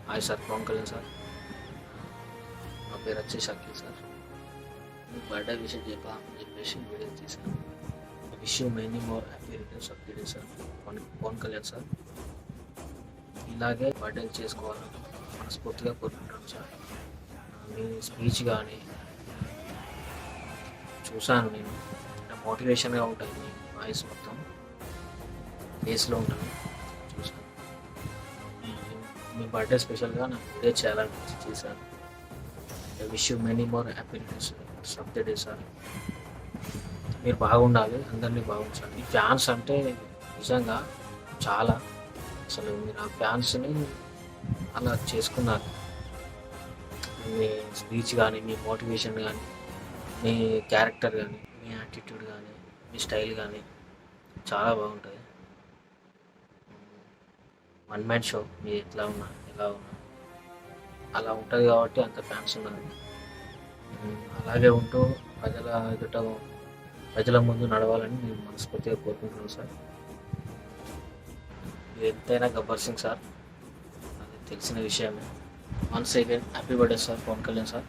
Hi sir, Pavan Kalyan sir. నా పేరు వచ్చేసి అఖిల్ సార్. మీకు బర్త్డే విషయం చెప్పాలని చెప్పేసి వీడియో తీశాను. Wish you many more happy returns of the day sir. Pavan Kalyan sir. ఇలాగే బర్త్డేలు చేసుకోవాలని మనస్ఫూర్తిగా కోరుకుంటాను సార్. మీ స్పీచ్ కానీ చూశాను నేను, మోటివేషన్గా ఉంటుంది మీ వాయిస్ మొత్తం ఫేస్లో ఉంటుంది చూశాను. మీ బర్త్డే స్పెషల్గా నాకు వీడియో చేయాలని చేశాను. Wish you many more happy returns of the day sir. మీరు బాగుండాలి, అందరినీ బాగుంచాలి. ఈ ఫ్యాన్స్ అంటే నిజంగా చాలా, అసలు మీరు ఆ ఫ్యాన్స్ని అలా చేసుకున్నారు. మీ స్పీచ్ కానీ, మీ మోటివేషన్ కానీ, మీ క్యారెక్టర్ కానీ, మీ యాటిట్యూడ్ కానీ, మీ స్టైల్ కానీ చాలా బాగుంటుంది. వన్ మ్యాన్ షో మీరు ఎలా ఉన్నా అలా ఉంటుంది కాబట్టి అంత ఫ్యాన్స్ ఉన్నారు. అలాగే ఉంటూ ప్రజల ముందు నడవాలని నేను మనస్ఫూర్తిగా కోరుకుంటున్నాను సార్. మీరు ఎంతైనా గబ్బర్ సింగ్ సార్, అది తెలిసిన విషయమే. Once again happy birthday sir, Pavan Kalyan sir.